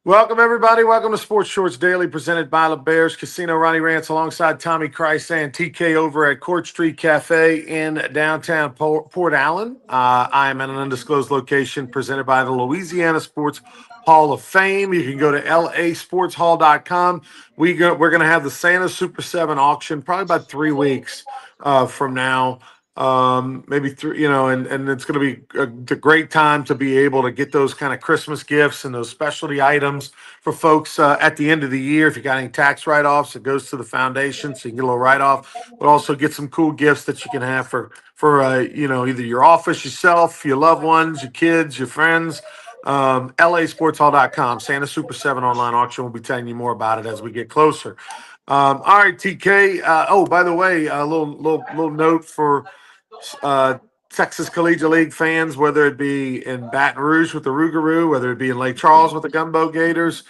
Welcome, everybody. Welcome to Sports Shorts Daily, presented by the Bears Casino. Ronnie Rantz alongside Tommy Krysan, TK over at Court Street Cafe in downtown Port Allen. I am at an undisclosed location presented by the Louisiana Sports Hall of Fame. You can go to lasportshall.com. We're going to have the Santa Super 7 auction probably about 3 weeks from now. Maybe three, and it's going to be a great time to be able to get those kind of Christmas gifts and those specialty items for folks at the end of the year. If you got any tax write-offs, it goes to the foundation, so you can get a little write-off, but also get some cool gifts that you can have for either your office, yourself, your loved ones, your kids, your friends. lasportshall.com, Santa Super 7 online auction. We'll be telling you more about it as we get closer. All right, TK. By the way, a little note for Texas Collegiate League fans, whether it be in Baton Rouge with the Rougarou, whether it be in Lake Charles with the Gumbo Gators.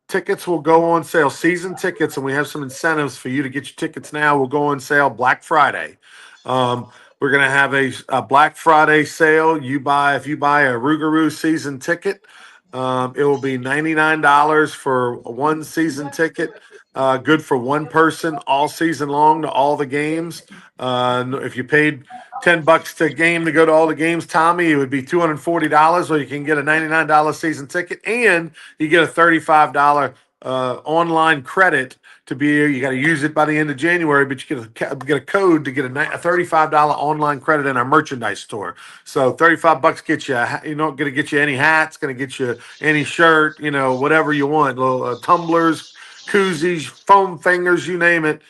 Tickets will go on sale, season tickets, and we have some incentives for you to get your tickets now. Will go on sale Black Friday. We're going to have a Black Friday sale. If you buy a Rougarou season ticket, it will be $99 for one season ticket. Good for one person all season long to all the games. If you paid $10 to game to go to all the games, Tommy, it would be $240, or you can get a $99 season ticket, and you get a $35 online credit to be. You got to use it by the end of January, but you get a code to get a $35 online credit in our merchandise store. So $35 gets you. You're not going to get you any hats. Going to get you any shirt. Whatever you want. Little tumblers, koozies, foam fingers, you name it.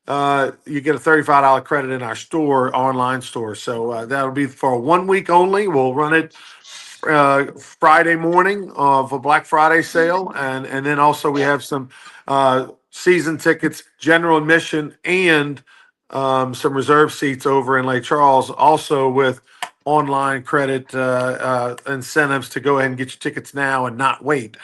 You get a $35 credit in our online store. So that'll be for 1 week only. We'll run it Friday morning of a Black Friday sale, and then also we have some season tickets, general admission, and some reserve seats over in Lake Charles, also with online credit incentives to go ahead and get your tickets now and not wait.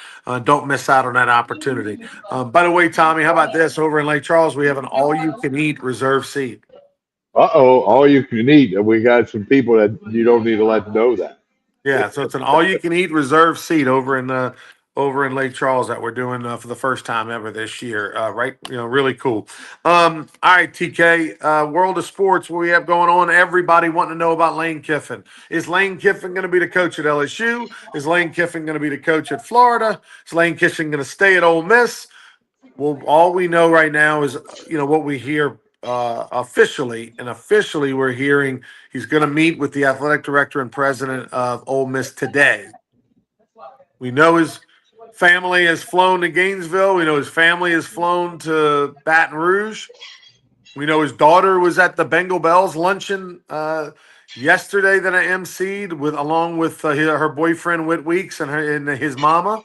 Don't miss out on that opportunity. By the way, Tommy, how about this? Over in Lake Charles, we have an all-you-can-eat reserve seat. Uh-oh, all you can eat. We got some people that you don't need to let know that. Yeah, so it's an all-you-can-eat reserve seat over in Lake Charles that we're doing for the first time ever this year. Right, really cool. All right, TK, World of Sports, what we have going on? Everybody wanting to know about Lane Kiffin. Is Lane Kiffin going to be the coach at LSU? Is Lane Kiffin going to be the coach at Florida? Is Lane Kiffin going to stay at Ole Miss? Well, all we know right now is what we hear officially, and officially we're hearing he's going to meet with the athletic director and president of Ole Miss today. We know his family has flown to Gainesville. We know his family has flown to Baton Rouge. We know his daughter was at the Bengal Bells luncheon yesterday that I emceed along with her boyfriend Whit Weeks and his mama.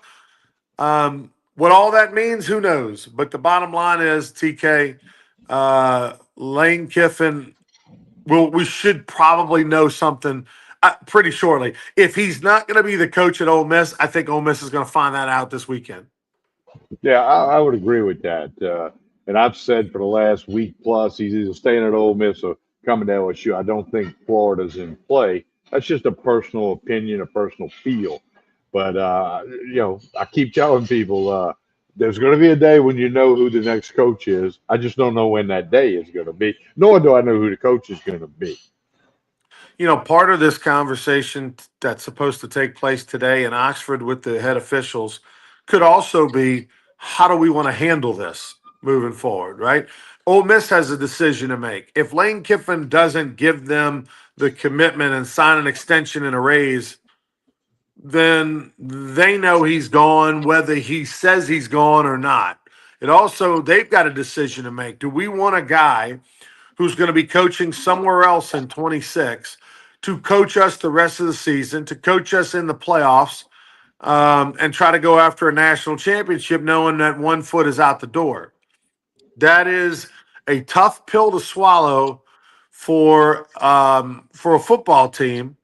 What all that means, who knows? But the bottom line is, TK, Lane Kiffin. We should probably know something pretty shortly. If he's not going to be the coach at Ole Miss, I think Ole Miss is going to find that out this weekend. Yeah, I would agree with that. And I've said for the last week plus, he's either staying at Ole Miss or coming to LSU. I don't think Florida's in play. That's just a personal opinion, a personal feel. But I keep telling people there's going to be a day when you know who the next coach is. I just don't know when that day is going to be. Nor do I know who the coach is going to be. Part of this conversation that's supposed to take place today in Oxford with the head officials could also be, how do we want to handle this moving forward, right? Ole Miss has a decision to make. If Lane Kiffin doesn't give them the commitment and sign an extension and a raise, then they know he's gone, whether he says he's gone or not. They've got a decision to make. Do we want a guy who's going to be coaching somewhere else in 26 to coach us the rest of the season, to coach us in the playoffs, and try to go after a national championship knowing that 1 foot is out the door? That is a tough pill to swallow for a football team.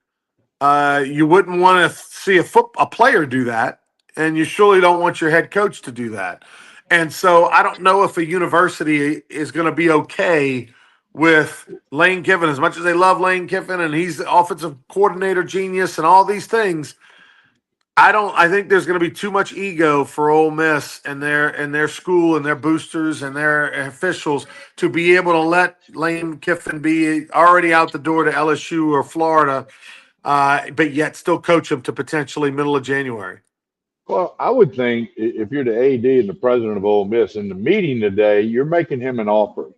You wouldn't want to see a player do that, and you surely don't want your head coach to do that. And so I don't know if a university is going to be okay with Lane Kiffin, as much as they love Lane Kiffin and he's the offensive coordinator genius and all these things. I don't. I think there's going to be too much ego for Ole Miss and their school and their boosters and their officials to be able to let Lane Kiffin be already out the door to LSU or Florida, but yet still coach him to potentially middle of January. Well, I would think if you're the AD and the president of Ole Miss in the meeting today, you're making him an offer,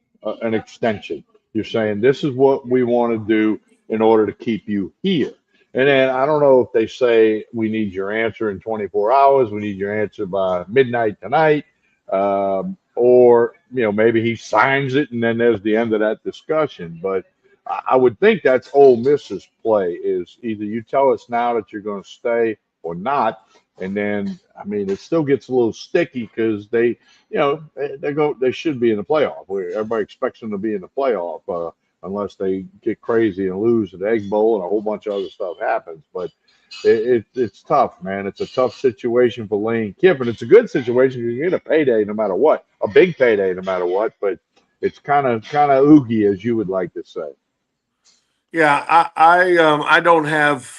an extension. You're saying this is what we want to do in order to keep you here. And then I don't know if they say we need your answer in 24 hours, we need your answer by midnight tonight, or maybe he signs it and then there's the end of that discussion. But I would think that's Ole Miss's play is either you tell us now that you're going to stay or not, and then, I mean, it still gets a little sticky because they should be in the playoff. Where everybody expects them to be in the playoff, unless they get crazy and lose at the Egg Bowl and a whole bunch of other stuff happens. But it's tough, man. It's a tough situation for Lane Kiffin. It's a good situation because you get a payday no matter what, a big payday no matter what. But it's kind of oogie, as you would like to say. Yeah, I don't have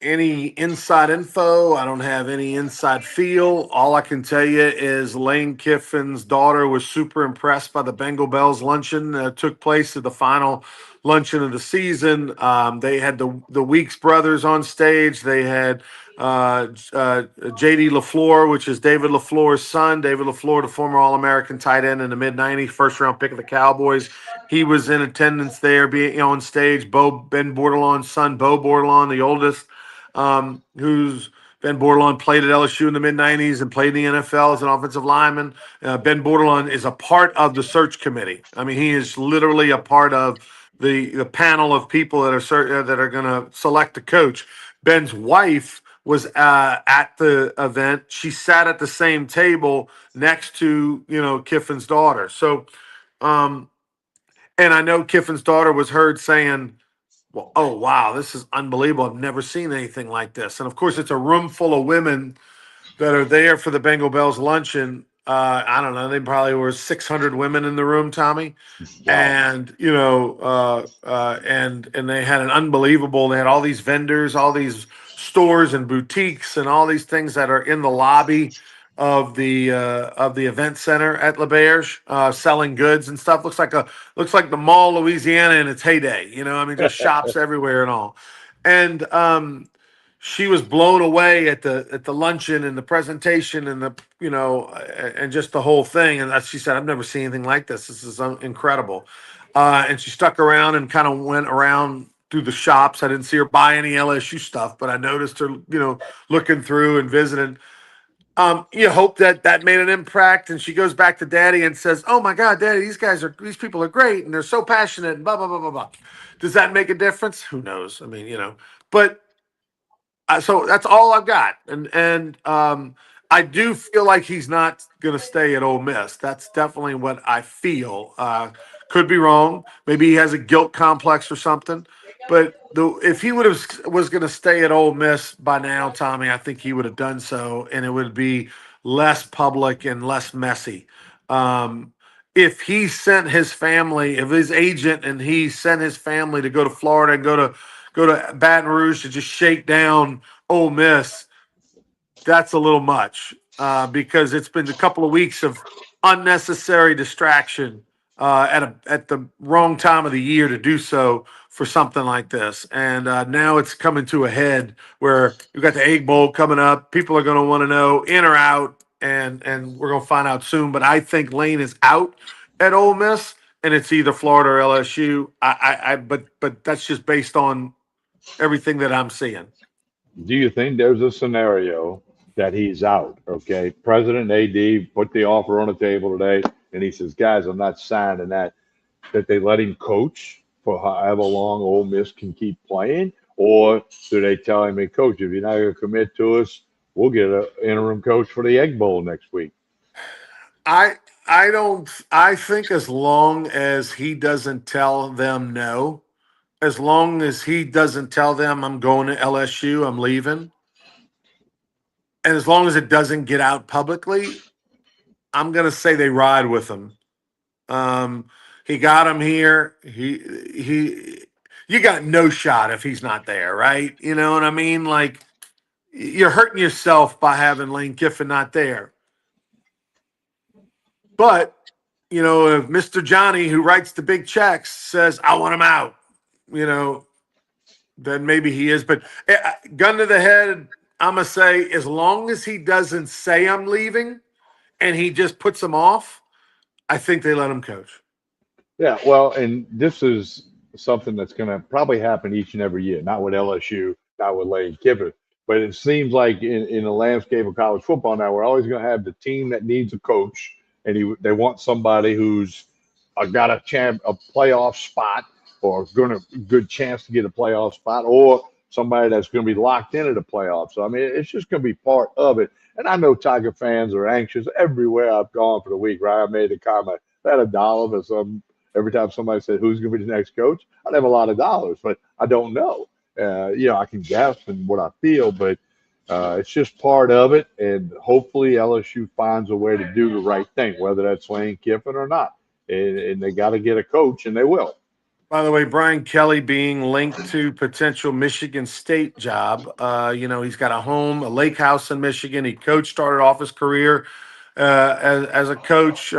any inside info. I don't have any inside feel. All I can tell you is Lane Kiffin's daughter was super impressed by the Bengal Bells luncheon that took place at the final luncheon of the season. They had the Weeks brothers on stage. They had JD LaFleur, which is David LaFleur's son. David LaFleur, the former All-American tight end in the mid-'90s, first-round pick of the Cowboys. He was in attendance there, being on stage. Ben Bordelon's son, Bo Bordelon, the oldest, who's Ben Bordelon played at LSU in the mid-'90s and played in the NFL as an offensive lineman. Ben Bordelon is a part of the search committee. I mean, he is literally a part of the panel of people that are going to select a coach. Ben's wife was at the event. She sat at the same table next to Kiffin's daughter. So, and I know Kiffin's daughter was heard saying, well, oh, wow, this is unbelievable. I've never seen anything like this. And of course, it's a room full of women that are there for the Bengal Bells luncheon. I don't know. They probably were 600 women in the room, Tommy. Wow. And, and they had an unbelievable, they had all these vendors, all these stores and boutiques and all these things that are in the lobby of the event center at Le Berge, selling goods and stuff. Looks like the Mall, Louisiana, in its heyday. I mean, just shops everywhere and all. And she was blown away at the luncheon and the presentation and and just the whole thing. And she said, "I've never seen anything like this. This is incredible." And she stuck around and kind of went around through the shops. I didn't see her buy any LSU stuff, but I noticed her, looking through and visiting. You hope that made an impact, and she goes back to Daddy and says, "Oh my God, Daddy, these people are great, and they're so passionate." And blah blah blah blah blah. Does that make a difference? Who knows? I mean, but so that's all I've got, and I do feel like he's not going to stay at Ole Miss. That's definitely what I feel. Could be wrong. Maybe he has a guilt complex or something. But if he was going to stay at Ole Miss by now, Tommy, I think he would have done so, and it would be less public and less messy. If he sent his family, if his agent and he sent his family to go to Florida and go to Baton Rouge to just shake down Ole Miss, that's a little much because it's been a couple of weeks of unnecessary distraction at the wrong time of the year to do so for something like this. And now it's coming to a head where you've got the Egg Bowl coming up. People are going to want to know in or out, and we're going to find out soon. But I think Lane is out at Ole Miss, and it's either Florida or LSU. But that's just based on everything that I'm seeing. Do you think there's a scenario that he's out? Okay, President AD put the offer on the table today, and he says, "Guys, I'm not signing that." That they let him coach for however long Ole Miss can keep playing, or do they tell him, "Hey, coach, if you're not going to commit to us, we'll get an interim coach for the Egg Bowl next week"? I I don't I think as long as he doesn't tell them no, as long as he doesn't tell them I'm going to LSU, I'm leaving, and as long as it doesn't get out publicly, I'm gonna say they ride with him. Um, he got him here. He you got no shot if he's not there, right? You know what I mean? Like you're hurting yourself by having Lane Kiffin not there. But, if Mr. Johnny, who writes the big checks, says, I want him out, then maybe he is. But gun to the head, I'm going to say, as long as he doesn't say I'm leaving and he just puts him off, I think they let him coach. Yeah, well, and this is something that's going to probably happen each and every year. Not with LSU, not with Lane Kiffin, but it seems like in the landscape of college football now, we're always going to have the team that needs a coach, and they want somebody who's got a playoff spot, or going to good chance to get a playoff spot, or somebody that's going to be locked into the playoffs. So I mean, it's just going to be part of it. And I know Tiger fans are anxious everywhere I've gone for the week. Right, I made a comment. I had $1 for some every time somebody said who's going to be the next coach. I'd have a lot of dollars, but I don't know. I can guess and what I feel, but it's just part of it. And hopefully LSU finds a way to do the right thing, whether that's Lane Kiffin or not. And they got to get a coach, and they will. By the way, Brian Kelly being linked to potential Michigan State job. He's got a lake house in Michigan. He started off his career as a coach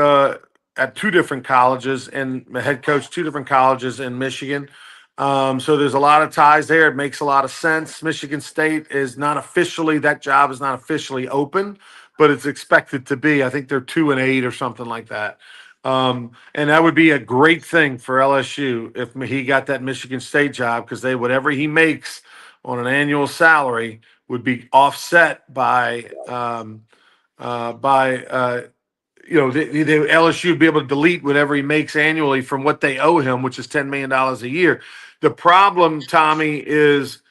at two different colleges and head coach two different colleges in Michigan. So there's a lot of ties there. It makes a lot of sense. Michigan State that job is not officially open, but it's expected to be. I think they're 2-8 or something like that. And that would be a great thing for LSU if he got that Michigan State job, because whatever he makes on an annual salary would be offset by the LSU would be able to delete whatever he makes annually from what they owe him, which is $10 million a year. The problem, Tommy, is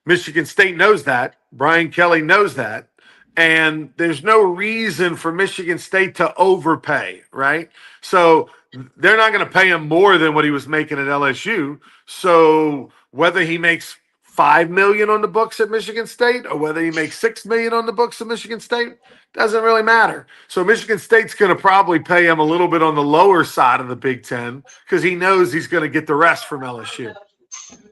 Michigan State knows that. Brian Kelly knows that. And there's no reason for Michigan State to overpay, right? So they're not going to pay him more than what he was making at LSU. So whether he makes $5 million on the books at Michigan State or whether he makes $6 million on the books at Michigan State doesn't really matter. So Michigan State's going to probably pay him a little bit on the lower side of the Big Ten because he knows he's going to get the rest from LSU.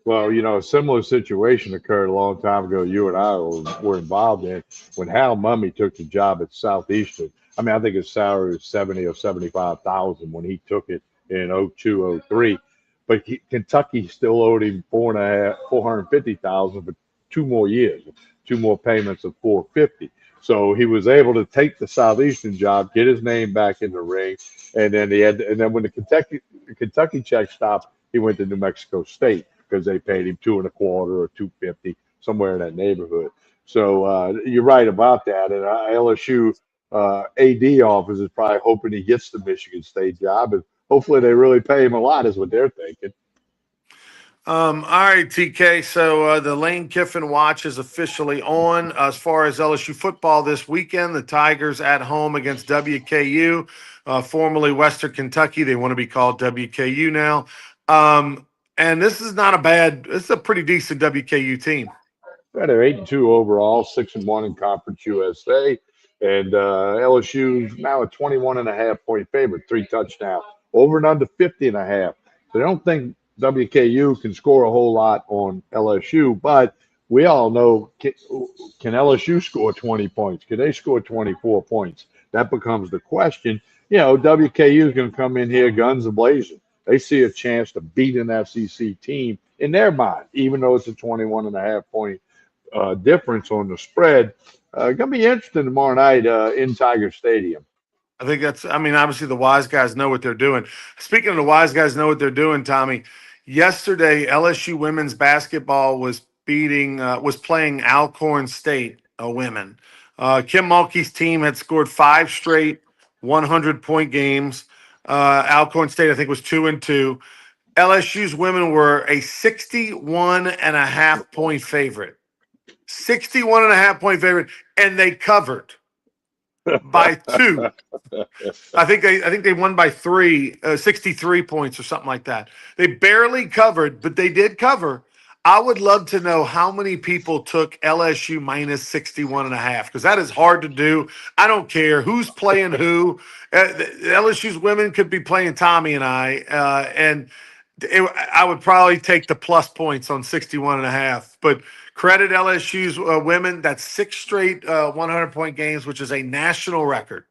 Well, a similar situation occurred a long time ago. You and I were involved in when Hal Mumme took the job at Southeastern. I mean, I think his salary was 70 or 75,000 when he took it in 02, 03. But Kentucky still owed him 450,000 for 2 more years, 2 more payments of 450. So he was able to take the Southeastern job, get his name back in the ring, and then when the Kentucky check stopped, he went to New Mexico State because they paid him 2.25 or 250, somewhere in that neighborhood. So you're right about that. And LSU AD office is probably hoping he gets the Michigan State job, and hopefully they really pay him a lot, is what they're thinking. All right, TK. So the Lane Kiffin watch is officially on. As far as LSU football this weekend, the Tigers at home against WKU, formerly Western Kentucky. They want to be called WKU now. And this is a pretty decent WKU team. Yeah, they're 8-2 overall, 6-1 in Conference USA. And LSU's now a 21.5-point favorite, 3 touchdowns, over and under 50.5. So they don't think WKU can score a whole lot on LSU, but we all know, can LSU score 20 points? Can they score 24 points? That becomes the question. WKU is going to come in here guns a-blazing. They see a chance to beat an SEC team in their mind, even though it's a 21.5-point difference on the spread. Going to be interesting tomorrow night in Tiger Stadium. I think obviously the wise guys know what they're doing. Speaking of the wise guys know what they're doing, Tommy, yesterday LSU women's basketball was playing Alcorn State women. Kim Mulkey's team had scored 5 straight 100-point games. Alcorn State, I think, was 2-2. LSU's women were a 61.5-point favorite. 61.5-point favorite, and they covered by 2. I think they won by 63 points or something like that. They barely covered, but they did cover. I would love to know how many people took LSU minus 61.5, because that is hard to do. I don't care who's playing who. LSU's women could be playing Tommy and I, and I would probably take the plus points on 61.5. But credit LSU's women. That's 6 straight 100-point games, which is a national record.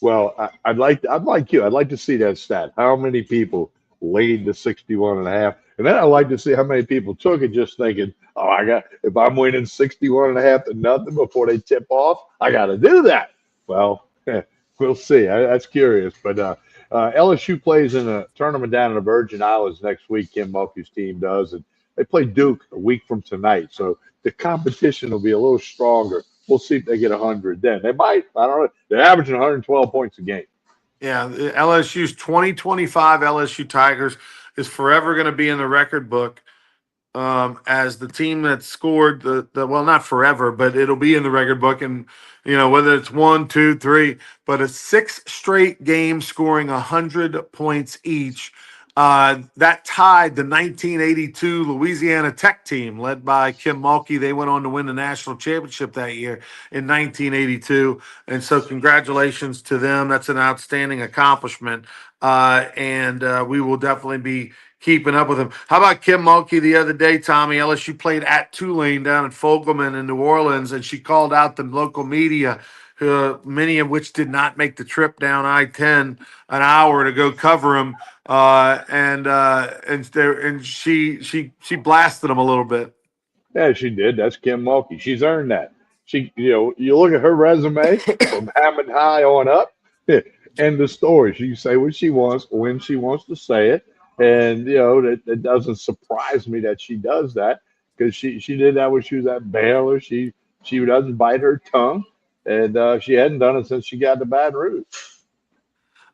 Well, I'd like you. I'd like to see that stat. How many people laid the 61 and a half? And then I'd like to see how many people took it just thinking, oh, if I'm winning 61 and a half to nothing before they tip off, I got to do that. Well, we'll see. That's curious. But LSU plays in a tournament down in the Virgin Islands next week. Kim Mulkey's team does. And they play Duke a week from tonight. So the competition will be a little stronger. We'll see if they get 100 then. They might. I don't know. They're averaging 112 points a game. Yeah, LSU's 2025 LSU Tigers is forever going to be in the record book as the team that scored the well, not forever, but it'll be in the record book. And, whether it's 1, 2, 3, but a 6 straight game scoring 100 points each. That tied the 1982 Louisiana Tech team led by Kim Mulkey. They went on to win the national championship that year in 1982. And so congratulations to them. That's an outstanding accomplishment. And we will definitely be keeping up with them. How about Kim Mulkey the other day, Tommy? LSU played at Tulane down at Fogelman in New Orleans, and she called out the local media, many of which did not make the trip down I-10 an hour to go cover them. And she blasted them a little bit. Yeah, she did. That's Kim Mulkey. She's earned that. You look at her resume from Hammond High on up, and the story. She can say what she wants when she wants to say it. And it doesn't surprise me that she does that because she did that when she was at Baylor. She doesn't bite her tongue, and she hadn't done it since she got to Baton Rouge.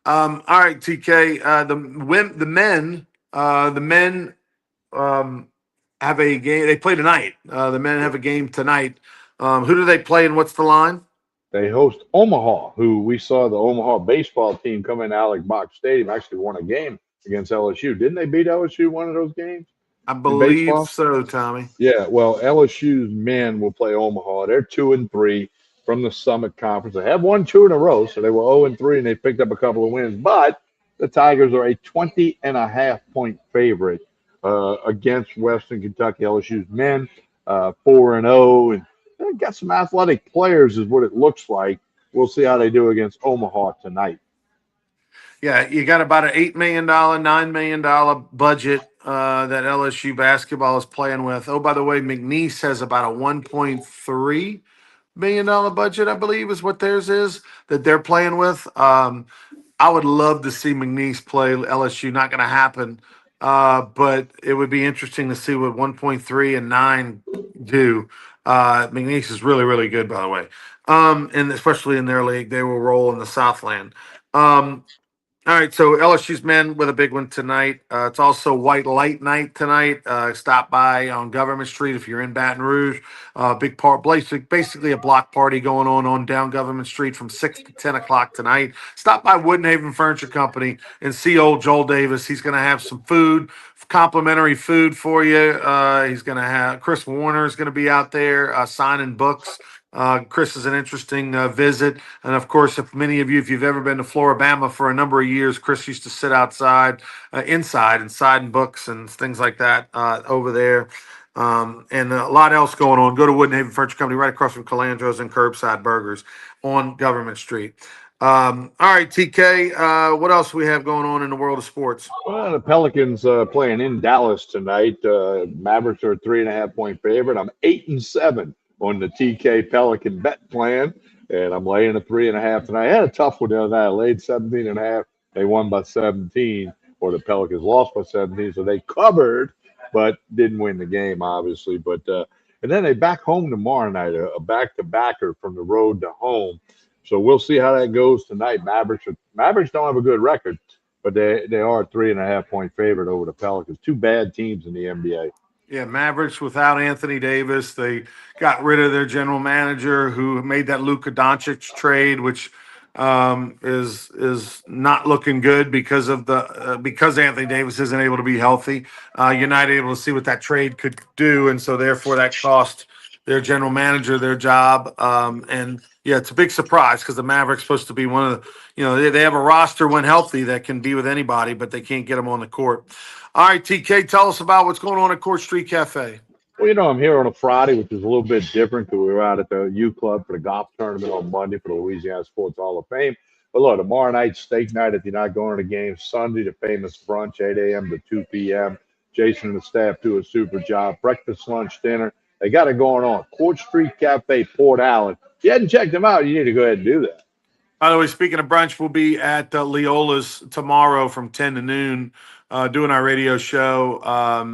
All right, TK. The men have a game. They play tonight. The men have a game tonight. Who do they play, and what's the line? They host Omaha, who we saw the Omaha baseball team come in Alex Box Stadium, actually won a game against LSU. Didn't they beat LSU one of those games? I believe so, Tommy. Yeah, well, LSU's men will play Omaha. They're 2-3 from the Summit Conference. They have won 2 in a row, so they were 0-3, and they picked up a couple of wins. But the Tigers are a 20.5-point favorite against Western Kentucky. LSU's men, 4-0, and they've got some athletic players, is what it looks like. We'll see how they do against Omaha tonight. Yeah, you got about an $8 million, $9 million budget that LSU basketball is playing with. Oh, by the way, McNeese has about a $1.3 million budget, I believe, is what theirs is that they're playing with. I would love to see McNeese play LSU. Not going to happen, but it would be interesting to see what 1.3 and 9 do. McNeese is really, really good, by the way, and especially in their league, they will roll in the Southland. All right, so LSU's men with a big one tonight. It's also White Light Night tonight. Stop by on Government Street if you're in Baton Rouge. Big part, basically a block party going on down Government Street from 6 to 10 o'clock tonight. Stop by Woodenhaven Furniture Company and see old Joel Davis. He's going to have some food, complimentary food for you. He's going to have Chris Warner is going to be out there signing books. Chris is an interesting visit. And of course, if you've ever been to Floribama for a number of years, Chris used to sit outside, inside and sign books and things like that over there. And a lot else going on. Go to Woodenhaven Furniture Company right across from Calandro's and Curbside Burgers on Government Street. All right, TK, what else we have going on in the world of sports? Well, the Pelicans playing in Dallas tonight. Mavericks are a 3.5-point favorite. I'm 8-7 on the TK Pelican bet plan, and I'm laying a 3.5 tonight. I had a tough one the other night. I laid 17.5. They won by 17, or the Pelicans lost by 17, so they covered, but didn't win the game, obviously. But and then they back home tomorrow night, a back-to-backer from the road to home. So we'll see how that goes tonight. Mavericks don't have a good record, but they are a 3.5-point favorite over the Pelicans. Two bad teams in the NBA. Yeah, Mavericks without Anthony Davis. They got rid of their general manager who made that Luka Doncic trade, which is not looking good because of because Anthony Davis isn't able to be healthy. You're not able to see what that trade could do, and so therefore that cost their general manager their job. And yeah, it's a big surprise because the Mavericks supposed to be one of the, they have a roster when healthy that can be with anybody, but they can't get them on the court. All right, TK, tell us about what's going on at Court Street Cafe. Well, I'm here on a Friday, which is a little bit different because we were out at the U Club for the golf tournament on Monday for the Louisiana Sports Hall of Fame. But look, tomorrow night, steak night if you're not going to the game. Sunday, the famous brunch, 8 a.m. to 2 p.m. Jason and the staff do a super job. Breakfast, lunch, dinner. They got it going on. Court Street Cafe, Port Allen. If you hadn't checked them out, you need to go ahead and do that. By the way, speaking of brunch, we'll be at Leola's tomorrow from 10 to noon doing our radio show. A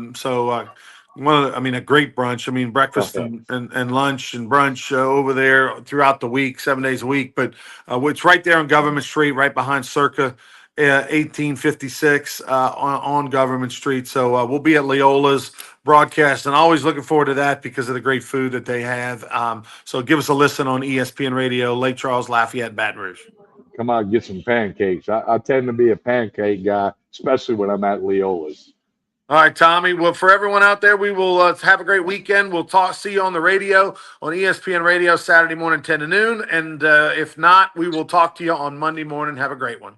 great brunch. Breakfast and lunch and brunch over there throughout the week, 7 days a week. But it's right there on Government Street, right behind Circa 1856 on Government Street. So we'll be at Leola's broadcast, and always looking forward to that because of the great food that they have. So give us a listen on ESPN Radio, Lake Charles, Lafayette, Baton Rouge. Come out and get some pancakes. I tend to be a pancake guy, especially when I'm at Leola's. All right, Tommy. Well, for everyone out there, we will have a great weekend. We'll see you on the radio, on ESPN Radio, Saturday morning, 10 to noon. And if not, we will talk to you on Monday morning. Have a great one.